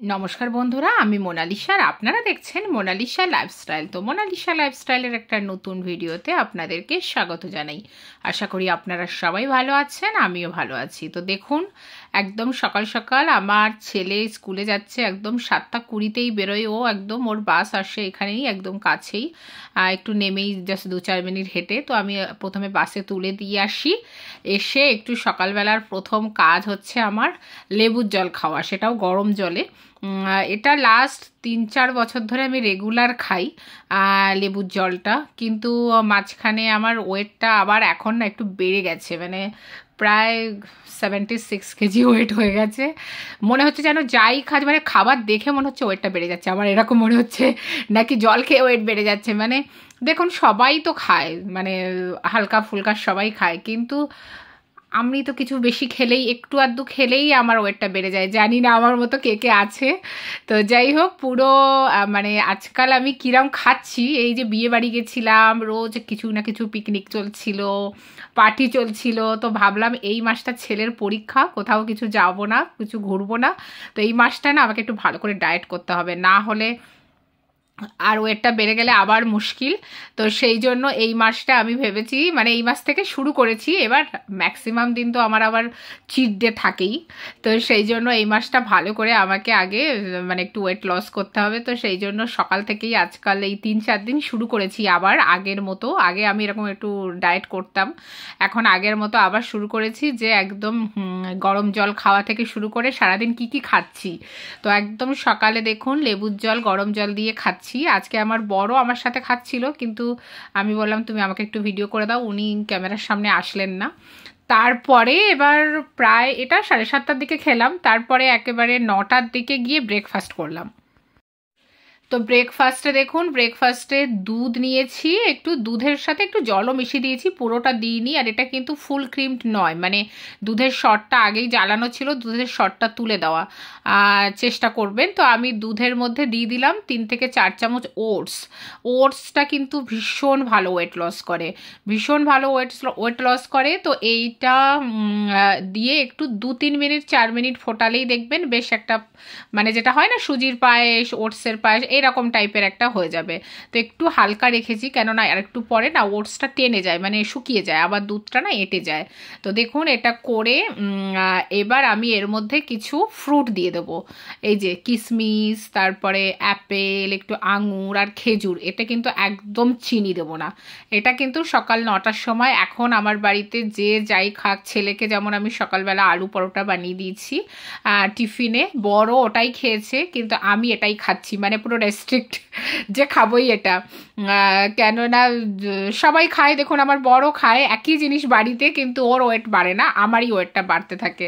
নমস্কার বন্ধুরা, আমি মোনালিসা আর আপনারা দেখছেন মোনালিসা লাইফস্টাইল। তো মোনালিসা লাইফস্টাইলের একটা নতুন ভিডিওতে আপনাদেরকে স্বাগত জানাই। আশা করি আপনারা সবাই ভালো আছেন, আমিও ভালো আছি। তো দেখুন, একদম সকাল সকাল আমার ছেলে স্কুলে যাচ্ছে, একদম 7:20তেই বেরোয় ও, একদম ওর বাস আসে এখানেই একদম কাছেই, একটু নেমেই জাস্ট 2-4 মিনিট হেঁটে। তো আমি প্রথমে বাসে তুলে দিয়ে আসি, এসে একটু সকালবেলার প্রথম কাজ হচ্ছে আমার লেবুর জল খাওয়া, সেটাও গরম জলে। এটা লাস্ট 3-4 বছর ধরে আমি রেগুলার খাই লেবুর জলটা, কিন্তু মাঝখানে আমার ওয়েটটা আবার এখন না একটু বেড়ে গেছে, মানে প্রায় 76 কেজি ওয়েট হয়ে গেছে। মনে হচ্ছে যেন যাই খাজ, মানে খাবার দেখে মনে হচ্ছে ওয়েটটা বেড়ে যাচ্ছে, আমার এরকম মনে হচ্ছে নাকি জল খেয়ে ওয়েট বেড়ে যাচ্ছে। মানে দেখুন, সবাই তো খায়, মানে হালকা ফুলকা সবাই খায়, কিন্তু আমি তো কিছু বেশি খেলেই, একটু আধটু খেলেই আমার ওয়েটটা বেড়ে যায়। জানি না আমার মতো কে কে আছে। তো যাই হোক, পুরো মানে আজকাল আমি কিরম খাচ্ছি, এই যে বিয়ে বাড়ি গেছিলাম, রোজ কিছু না কিছু পিকনিক চলছিল, পার্টি চলছিল, তো ভাবলাম এই মাসটা ছেলের পরীক্ষা, কোথাও কিছু যাবো না, কিছু ঘুরবো না। তো এই মাসটা না আমাকে একটু ভালো করে ডায়েট করতে হবে, না হলে আর ওয়েটটা বেড়ে গেলে আবার মুশকিল। তো সেই জন্য এই মাসটা আমি ভেবেছি, মানে এই মাস থেকে শুরু করেছি। এবার ম্যাক্সিমাম দিন তো আমার আবার চিট ডে থাকেই, তো সেই জন্য এই মাসটা ভালো করে আমাকে আগে মানে একটু ওয়েট লস করতে হবে। তো সেই জন্য সকাল থেকেই আজকাল এই 3-4 দিন শুরু করেছি আবার আগের মতো। আগে আমি এরকম একটু ডায়েট করতাম, এখন আগের মতো আবার শুরু করেছি, যে একদম গরম জল খাওয়া থেকে শুরু করে সারাদিন কি কি খাচ্ছি। তো একদম সকালে দেখুন লেবুর জল গরম জল দিয়ে খাচ্ছি। আজকে আমার বড় আমার সাথে খাচ্ছিল, কিন্তু আমি বললাম তুমি আমাকে একটু ভিডিও করে দাও, উনি ক্যামেরার সামনে আসলেন না। তারপরে এবার প্রায় এটা 7:30টার দিকে খেলাম, তারপরে একেবারে 9টার দিকে গিয়ে ব্রেকফাস্ট করলাম। তো ব্রেকফাস্টে দেখুন, ব্রেকফাস্টে দুধ নিয়েছি, একটু দুধের সাথে একটু জলও মিশিয়ে দিয়েছি, পুরোটা দিইনি। আর এটা কিন্তু ফুল ক্রিমড নয়, মানে দুধের সরটা আগেই জ্বালানো ছিল, দুধের সরটা তুলে দেওয়া চেষ্টা করবেন। তো আমি দুধের মধ্যে দিয়ে দিলাম 3 থেকে 4 চামচ ওটস। ওটসটা কিন্তু ভীষণ ভালো ওয়েট লস করে, ভীষণ ভালো ওয়েট লস করে। তো এইটা দিয়ে একটু 2-3 মিনিট 4 মিনিট ফোটালেই দেখবেন বেশ একটা, মানে যেটা হয় না সুজির পায়েস, ওটসের পায়েস, এইরকম টাইপের একটা হয়ে যাবে। তো একটু হালকা রেখেছি, কেননা আর একটু পরে না ওটসটা টেনে যায়, মানে শুকিয়ে যায়, আবার দুধটা না এঁটে যায়। তো দেখুন এটা করে এবার আমি এর মধ্যে কিছু ফ্রুট দিয়ে দেবো, এই যে কিশমিশ, তারপরে অ্যাপেল, একটু আঙুর আর খেজুর। এটা কিন্তু একদম চিনি দেবো না, এটা কিন্তু সকাল 9টার সময়। এখন আমার বাড়িতে যে যাই খাক, ছেলেকে যেমন আমি সকালবেলা আলু পরোটা বানিয়ে দিয়েছি টিফিনে, বড় ওটাই খেয়েছে, কিন্তু আমি এটাই খাচ্ছি, মানে পুরো রেস্ট্রিক্ট যে খাবোই এটা। কেননা সবাই খায়, দেখুন আমার বড় খায় একই জিনিস বাড়িতে, কিন্তু ওর ওয়েট বাড়ে না, আমারই ওয়েটটা বাড়তে থাকে।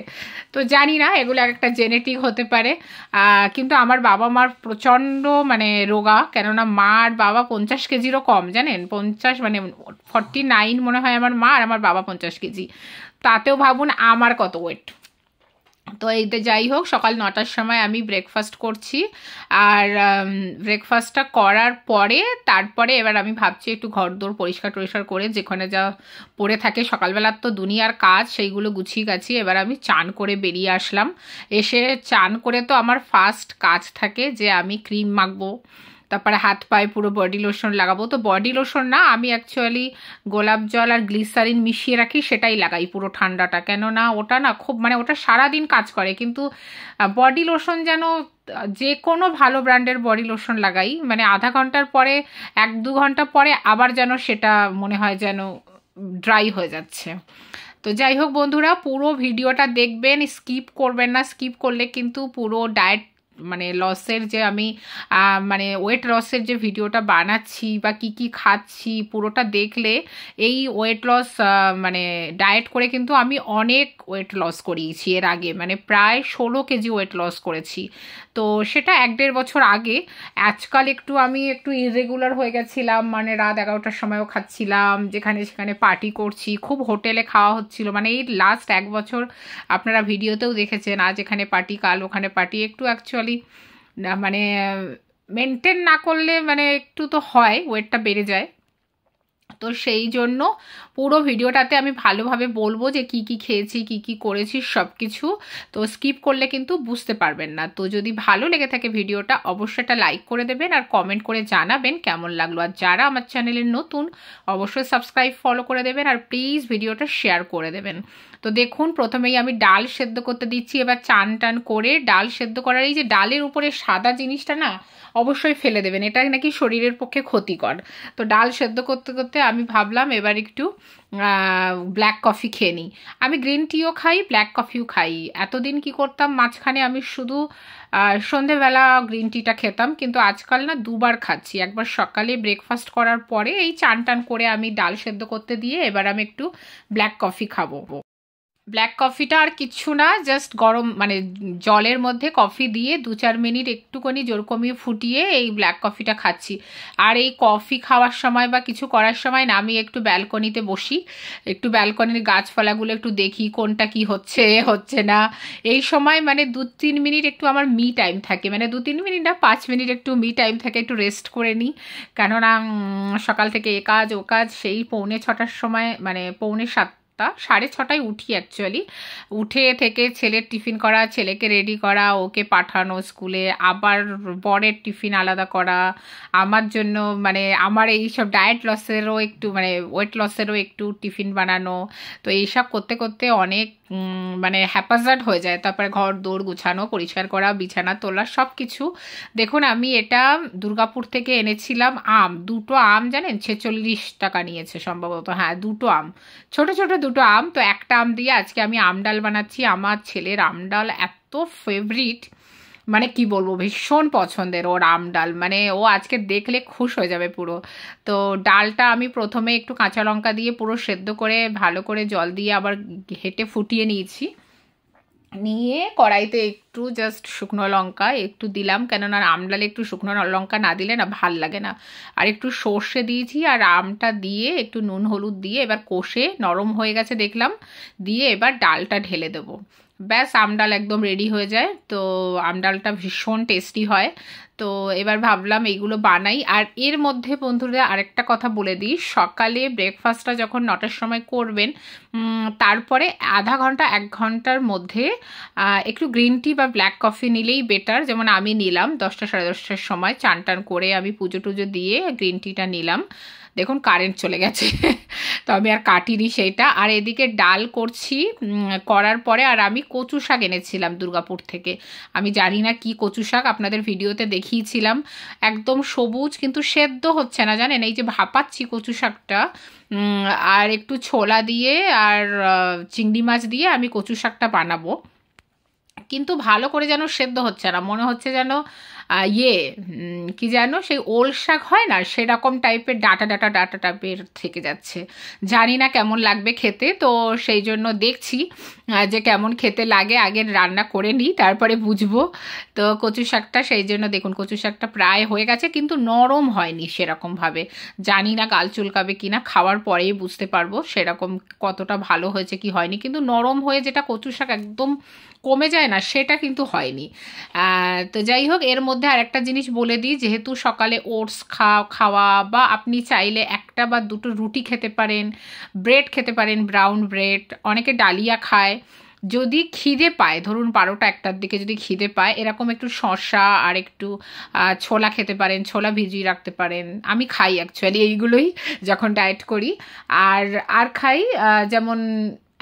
তো জানি না এগুলো একটা জেনেটিক হতে পারে, কিন্তু আমার বাবা মার প্রচণ্ড মানে রোগা, কেননা মা আর বাবা 50 কেজিরও কম, জানেন, 50 মানে 49 মনে হয় আমার মা, আর আমার বাবা 50 কেজি। তাতেও ভাবুন আমার কত ওয়েট। তো এইতে যাই হোক, সকাল 9টার সময় আমি ব্রেকফাস্ট করছি, আর ব্রেকফাস্টটা করার পরে তারপরে এবার আমি ভাবছি একটু ঘরদোর পরিষ্কার টরিষ্কার করে, যেখানে যা পড়ে থাকে সকালবেলার তো দুনিয়ার কাজ, সেইগুলো গুছিয়ে গাছি এবার আমি চান করে বেরিয়ে আসলাম। এসে চান করে তো আমার ফার্স্ট কাজ থাকে যে আমি ক্রিম মাখবো, তারপরে হাত পায়ে পুরো বডি লোশন লাগাবো। তো বডি লোশন না, আমি অ্যাকচুয়ালি গোলাপ জল আর গ্লিসারিন মিশিয়ে রাখি, সেটাই লাগাই পুরো ঠান্ডাটা, কেননা ওটা না খুব, মানে ওটা সারাদিন কাজ করে। কিন্তু বডি লোশন যেন যে কোনো ভালো ব্র্যান্ডের বডি লোশন লাগাই, মানে আধা ঘন্টার পরে, 1-2 ঘন্টা পরে আবার যেন সেটা মনে হয় যেন ড্রাই হয়ে যাচ্ছে। তো যাই হোক বন্ধুরা, পুরো ভিডিওটা দেখবেন, স্কিপ করবেন না, স্কিপ করলে কিন্তু পুরো ডায়েট মানে লসের যে আমি মানে ওয়েট লসের যে ভিডিওটা বানাচ্ছি বা কি কি খাচ্ছি পুরোটা দেখলে, এই ওয়েট লস মানে ডায়েট করে কিন্তু আমি অনেক ওয়েট লস করিয়েছি এর আগে, মানে প্রায় 16 কেজি ওয়েট লস করেছি। তো সেটা 1-1.5 বছর আগে। আজকাল একটু আমি একটু ইররেগুলার হয়ে গেছিলাম, মানে রাত 11টার সময়ও খাচ্ছিলাম, যেখানে সেখানে পার্টি করছি, খুব হোটেলে খাওয়া হচ্ছিল, মানে এই লাস্ট 1 বছর আপনারা ভিডিওতেও দেখেছেন, আজ এখানে পার্টি কাল ওখানে পার্টি। একটু অ্যাকচুয়ালি মানে মেনটেন না করলে মানে একটু তো হয়, ওয়েটটা বেড়ে যায়। তো সেই জন্য পুরো ভিডিওটাতে আমি ভালোভাবে বলবো যে কি কি খেয়েছি, কি কি করেছি সব কিছু। তো স্কিপ করলে কিন্তু বুঝতে পারবেন না। তো যদি ভালো লেগে থাকে ভিডিওটা অবশ্যই একটা লাইক করে দেবেন আর কমেন্ট করে জানাবেন কেমন লাগলো। আর যারা আমার চ্যানেলে নতুন অবশ্যই সাবস্ক্রাইব ফলো করে দেবেন আর প্লিজ ভিডিওটা শেয়ার করে দেবেন। তো দেখুন প্রথমেই আমি ডাল সেদ্ধ করতে দিচ্ছি। এবার চান টান করে ডাল সেদ্ধ করার এই যে ডালের উপরে সাদা জিনিসটা না অবশ্যই ফেলে দেবেন, এটা নাকি শরীরের পক্ষে ক্ষতিকর। তো ডাল সেদ্ধ করতে করতে আমি ভাবলাম এবার একটু ব্ল্যাক কফি খেয়ে নিই। আমি গ্রিন টিও খাই, ব্ল্যাক কফিও খাই। এতদিন কি করতাম, মাঝখানে আমি শুধু সন্ধেবেলা গ্রিন টিটা খেতাম, কিন্তু আজকাল না দুবার খাচ্ছি। একবার সকালে ব্রেকফাস্ট করার পরে এই চান টান করে আমি ডাল সেদ্ধ করতে দিয়ে এবার আমি একটু ব্ল্যাক কফি খাবো। ব্ল্যাক কফিটা আর কিচ্ছু না, জাস্ট গরম মানে জলের মধ্যে কফি দিয়ে 2-4 মিনিট একটুখানি জোর কমিয়ে ফুটিয়ে এই ব্ল্যাক কফিটা খাচ্ছি। আর এই কফি খাওয়ার সময় বা কিছু করার সময় না আমি একটু ব্যালকনিতে বসি, একটু ব্যালকনির গাছপালাগুলো একটু দেখি কোনটা কি হচ্ছে না। এই সময় মানে 2-3 মিনিট একটু আমার মি টাইম থাকে, মানে 2-3 মিনিট না 5 মিনিট একটু মি টাইম থাকে, একটু রেস্ট করে নিই। কেননা সকাল থেকে এ কাজ ও কাজ, সেই 6:45 সময় মানে 6:45 6:30 উঠি অ্যাকচুয়ালি। উঠে থেকে ছেলের টিফিন করা, ছেলেকে রেডি করা, ওকে পাঠানো স্কুলে, আবার বরের টিফিন আলাদা করা, আমার জন্য মানে আমার এই সব ডায়েট লসেরও একটু মানে ওয়েট লসেরও একটু টিফিন বানানো। তো এইসব করতে করতে অনেক মানে হ্যাপাজার্ড হয়ে যায়। তারপরে ঘর দৌড় গুছানো, পরিষ্কার করা, বিছানা তোলা সব কিছু। দেখুন আমি এটা দুর্গাপুর থেকে এনেছিলাম আম, 2টো আম জানেন 46 টাকা নিয়েছে সম্ভবত, হ্যাঁ 2টো আম, ছোট ছোট 2টো আম। তো একটা আম দিয়ে আজকে আমি আমডাল বানাচ্ছি। আমার ছেলের আমডাল এত ফেভারিট, মানে কি বলবো, ভীষণ পছন্দের ওর আমডাল, মানে ও আজকে দেখলে খুশ হয়ে যাবে পুরো। তো ডালটা আমি প্রথমে একটু কাঁচা লঙ্কা দিয়ে পুরো সেদ্ধ করে ভালো করে জল দিয়ে আবার ঘেটে ফুটিয়ে নিয়েছি। নিয়ে কড়াইতে একটু জাস্ট শুকনো লঙ্কা একটু দিলাম, কেননা আমডালে একটু শুকনো লঙ্কা না দিলে না ভাল লাগে না। আর একটু সর্ষে দিয়েছি আর আমটা দিয়ে একটু নুন হলুদ দিয়ে এবার কষে নরম হয়ে গেছে দেখলাম, দিয়ে এবার ডালটা ঢেলে দেবো। ব্যাস আমডাল একদম রেডি হয়ে যায়। তো আমডালটা ভীষণ টেস্টি হয়। তো এবার ভাবলাম এইগুলো বানাই। আর এর মধ্যে বন্ধুরা আরেকটা কথা বলে দিই, সকালে ব্রেকফাস্টটা যখন 9টার সময় করবেন তারপরে আধা ঘন্টা 1 ঘন্টার মধ্যে একটু গ্রিন টি বা ব্ল্যাক কফি নিলেই বেটার। যেমন আমি নিলাম 10টা 10:30টার সময় চান টান করে আমি পুজো টুজো দিয়ে গ্রিন টিটা নিলাম। দেখুন কারেন্ট চলে গেছে তো আমি আর কাটিনি সেইটা। আর এদিকে ডাল করছি, করার পরে আর আমি কচু শাক এনেছিলাম দুর্গাপুর থেকে। আমি জানি না কি কচু শাক, আপনাদের ভিডিওতে দেখিয়েছিলাম, একদম সবুজ কিন্তু সেদ্ধ হচ্ছে না জানেন। এই যে ভাপাচ্ছি কচু শাকটা আর একটু ছোলা দিয়ে আর চিংড়ি মাছ দিয়ে আমি কচু শাকটা বানাবো, কিন্তু ভালো করে যেন সেদ্ধ হচ্ছে না, মনে হচ্ছে যেন কি যেন সেই ওল শাক হয় না সেরকম টাইপের ডাটা ডাটা ডাটা টাইপের থেকে যাচ্ছে। জানি না কেমন লাগবে খেতে, তো সেই জন্য দেখছি যে কেমন খেতে লাগে, আগে রান্না করে নিই তারপরে বুঝবো। তো কচু শাকটা সেই জন্য দেখুন কচু শাকটা প্রায় হয়ে গেছে, কিন্তু নরম হয়নি সেরকমভাবে। জানি না গাল চুলকাবে কিনা, খাওয়ার পরেই বুঝতে পারবো সেরকম কতটা ভালো হয়েছে কি হয়নি। কিন্তু নরম হয়ে যেটা কচু শাক একদম কমে যায় না সেটা কিন্তু হয়নি। তো যাই হোক, এর মধ্যে আরেকটা জিনিস বলে দিই, যেহেতু সকালে ওটস খাওয়া বা আপনি চাইলে 1টা বা 2টো রুটি খেতে পারেন, ব্রেড খেতে পারেন, ব্রাউন ব্রেড, অনেকে ডালিয়া খায়। যদি খিদে পায়, ধরুন 12টা 1টার দিকে যদি খিদে পায়, এরকম একটু শসা আর একটু ছোলা খেতে পারেন, ছোলা ভিজিয়ে রাখতে পারেন। আমি খাই অ্যাকচুয়ালি এইগুলোই যখন ডায়েট করি। আর খাই যেমন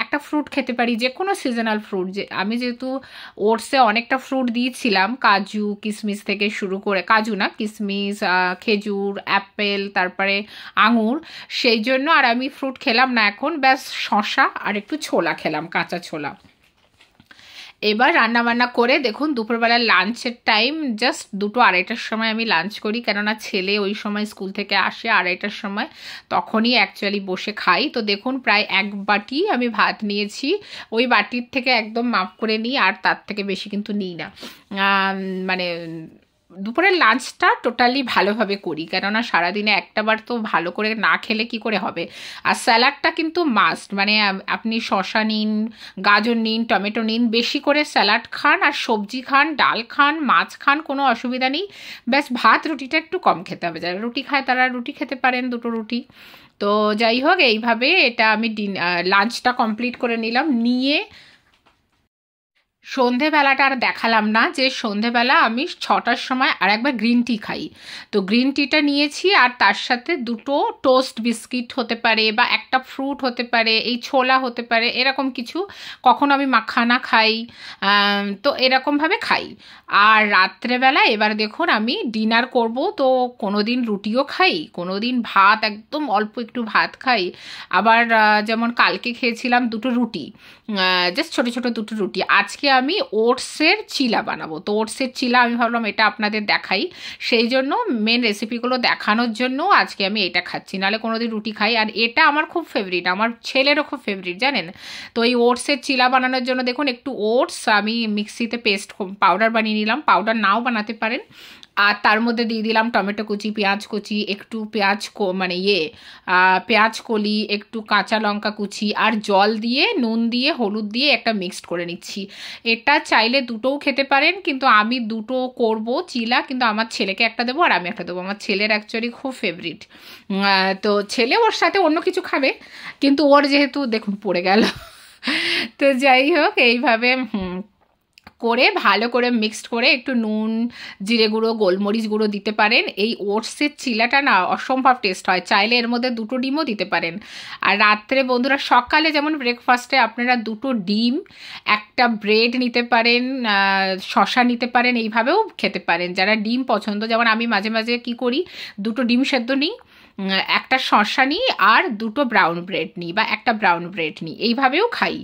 একটা ফ্রুট খেতে পারি, যে কোনো সিজনাল ফ্রুট। যে আমি যেহেতু ওটসে অনেকটা ফ্রুট দিয়েছিলাম, কাজু কিশমিশ থেকে শুরু করে, কাজু না কিশমিশ, খেজুর, অ্যাপেল, তারপরে আঙুর, সেই জন্য আর আমি ফ্রুট খেলাম না এখন, ব্যাস শসা আর একটু ছোলা খেলাম, কাঁচা ছোলা। এবার রান্নাবান্না করে দেখুন দুপুরবেলার লাঞ্চের টাইম জাস্ট 2টো 2:30টার সময় আমি লাঞ্চ করি, কেননা ছেলে ওই সময় স্কুল থেকে আসে 2:30টার সময়, তখনই অ্যাকচুয়ালি বসে খাই। তো দেখুন প্রায় 1 বাটি আমি ভাত নিয়েছি, ওই বাটির থেকে একদম মাপ করে নিই, আর তার থেকে বেশি কিন্তু নিই না। মানে দুপুরের লাঞ্চটা টোটালি ভালোভাবে করি, কেননা সারাদিনে একটা বার তো ভালো করে না খেলে কি করে হবে। আর স্যালাডটা কিন্তু মাস্ট, মানে আপনি শসা নিন, গাজর নিন, টমেটো নিন, বেশি করে স্যালাড খান আর সবজি খান, ডাল খান, মাছ খান, কোনো অসুবিধা নেই। ব্যাস ভাত রুটিটা একটু কম খেতে হবে, যারা রুটি খায় তারা রুটি খেতে পারেন, 2টো রুটি। তো যাই হোক, এইভাবে এটা আমি লাঞ্চটা কমপ্লিট করে নিলাম। নিয়ে সন্ধেবেলাটা আর দেখালাম না, যে সন্ধেবেলা আমি 6টার সময় আর একবার গ্রিন টি খাই। তো গ্রিন টিটা নিয়েছি, আর তার সাথে দুটো টোস্ট বিস্কিট হতে পারে, বা একটা ফ্রুট হতে পারে, এই ছোলা হতে পারে, এরকম কিছু। কখনো আমি মাখানা খাই, তো এরকমভাবে খাই। আর রাত্রেবেলা এবার দেখুন আমি ডিনার করব, তো কোনো দিন রুটিও খাই, কোনো দিন ভাত, একদম অল্প একটু ভাত খাই। আবার যেমন কালকে খেয়েছিলাম দুটো রুটি, জাস্ট ছোটো ছোটো দুটো রুটি। আজকে আমি ওটসের চিলা বানাবো। তো ওটসের চিলা আমি ভাবলাম এটা আপনাদের দেখাই, সেই জন্য মেন রেসিপিগুলো দেখানোর জন্য আজকে আমি এটা খাচ্ছি, নাহলে কোনো দিন রুটি খাই। আর এটা আমার খুব ফেভারিট, আমার ছেলেরও খুব ফেভারিট, জানেন। তো এই ওটসের চিলা বানানোর জন্য দেখুন, একটু ওটস আমি মিক্সিতে পেস্ট পাউডার বানিয়ে নিলাম, পাউডার নাও বানাতে পারেন। আর তার মধ্যে দিয়ে দিলাম টমেটো কুচি, পেঁয়াজ কুচি, একটু মানে পেঁয়াজ কলি, একটু কাঁচা লঙ্কা কুচি, আর জল দিয়ে, নুন দিয়ে, হলুদ দিয়ে একটা মিক্সড করে নিচ্ছি। এটা চাইলে দুটোও খেতে পারেন, কিন্তু আমি দুটো করব চিলা, কিন্তু আমার ছেলেকে একটা দেবো আর আমি একটা দেবো। আমার ছেলের অ্যাকচুয়ালি খুব ফেভারিট। তো ছেলে ওর সাথে অন্য কিছু খাবে, কিন্তু ওর যেহেতু দেখুন পড়ে গেল। তো যাই হোক, এইভাবে করে ভালো করে মিক্সড করে একটু নুন, জিরে গুঁড়ো, গোলমরিচ গুঁড়ো দিতে পারেন। এই ওটসের চিলাটা না অসম্ভব টেস্ট হয়, চাইলে এর মধ্যে দুটো ডিমও দিতে পারেন। আর রাত্রে বন্ধুরা, সকালে যেমন ব্রেকফাস্টে আপনারা দুটো ডিম, একটা ব্রেড নিতে পারেন, শসা নিতে পারেন, এইভাবেও খেতে পারেন যারা ডিম পছন্দ। যেমন আমি মাঝে মাঝে কি করি, দুটো ডিম সেদ্ধ নিই, একটা শসা নিই, আর দুটো ব্রাউন ব্রেড নিই, বা একটা ব্রাউন ব্রেড নিই, এইভাবেও খাই।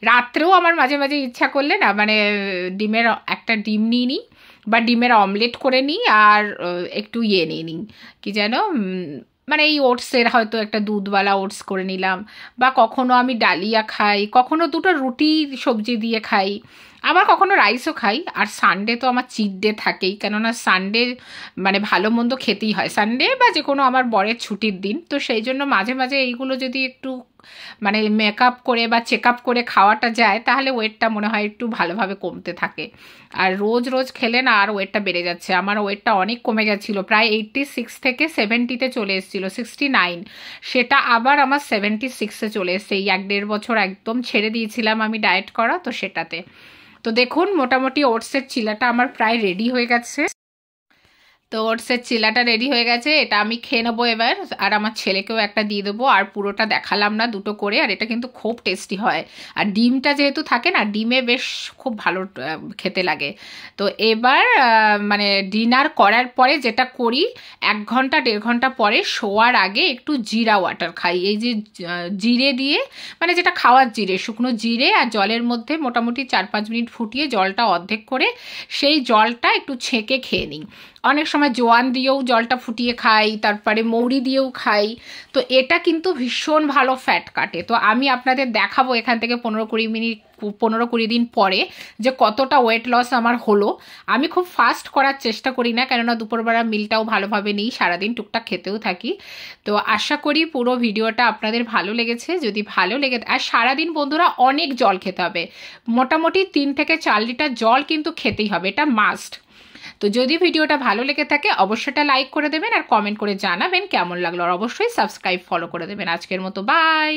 রাত্রেও আমার মাঝে মাঝে ইচ্ছা করলে না, মানে ডিমের একটা ডিম নিয়ে নিই, বা ডিমের অমলেট করে নিই, আর একটু নিয়ে নিই, কি যেন, মানে এই ওটসের হয়তো একটা দুধওয়ালা ওটস করে নিলাম। বা কখনো আমি ডালিয়া খাই, কখনো দুটো রুটি সবজি দিয়ে খাই, আবার কখনো রাইসও খাই। আর সানডে তো আমার চিট ডে থাকেই, কেননা সানডে মানে ভালো মন্দ খেতেই হয়, সানডে বা যে কোনো আমার বরের ছুটির দিন। তো সেই জন্য মাঝে মাঝে এইগুলো যদি একটু মানে মেকআপ করে বা চেক আপ করে খাওয়াটা যায়, তাহলে ওয়েটটা মনে হয় একটু ভালোভাবে কমতে থাকে। আর রোজ রোজ খেলে না আর ওয়েটটা বেড়ে যাচ্ছে। আমার ওয়েটটা অনেক কমে গেছিলো, প্রায় 86 থেকে 70-তে চলে এসেছিলো, 69, সেটা আবার আমার 76-এ চলে এসছে। এই 1-1.5 বছর একদম ছেড়ে দিয়েছিলাম আমি ডায়েট করা, তো সেটাতে। তো দেখুন মোটামুটি ওটসের চিলাটা আমার প্রায় রেডি হয়ে গেছে। তো ওটসের চিলাটা রেডি হয়ে গেছে, এটা আমি খেয়ে নেবো এবার, আর আমার ছেলেকেও একটা দিয়ে দেবো। আর পুরোটা দেখালাম না, দুটো করে। আর এটা কিন্তু খুব টেস্টি হয়, আর ডিমটা যেহেতু থাকে না, ডিমে বেশ খুব ভালো খেতে লাগে। তো এবার মানে ডিনার করার পরে যেটা করি, 1-1.5 ঘন্টা পরে শোয়ার আগে একটু জিরা ওয়াটার খাই। এই যে জিরে দিয়ে, মানে যেটা খাওয়ার জিরে, শুকনো জিরে আর জলের মধ্যে মোটামুটি 4-5 মিনিট ফুটিয়ে জলটা অর্ধেক করে, সেই জলটা একটু ছেঁকে খেয়ে নিই। অনেক সময় জোয়ান দিয়েও জলটা ফুটিয়ে খাই, তারপরে মৌরি দিয়েও খাই। তো এটা কিন্তু ভীষণ ভালো ফ্যাট কাটে। তো আমি আপনাদের দেখাবো এখান থেকে 15-20 দিন পরে যে কতটা ওয়েট লস আমার হলো। আমি খুব ফাস্ট করার চেষ্টা করি না, কেননা দুপুরবেলা মিলটাও ভালোভাবে নিই, সারাদিন টুকটাক খেতেও থাকি। তো আশা করি পুরো ভিডিওটা আপনাদের ভালো লেগেছে। যদি ভালো লেগে, আর সারাদিন বন্ধুরা অনেক জল খেতে হবে, মোটামুটি 3 থেকে 4 লিটার জল কিন্তু খেতেই হবে, এটা মাস্ট। তো যদি ভিডিওটা ভালো লেগে থাকে অবশ্যই এটা লাইক করে দেবেন, আর কমেন্ট করে জানাবেন কেমন লাগলো, আর অবশ্যই সাবস্ক্রাইব ফলো করে দেবেন। আজকের মতো বাই।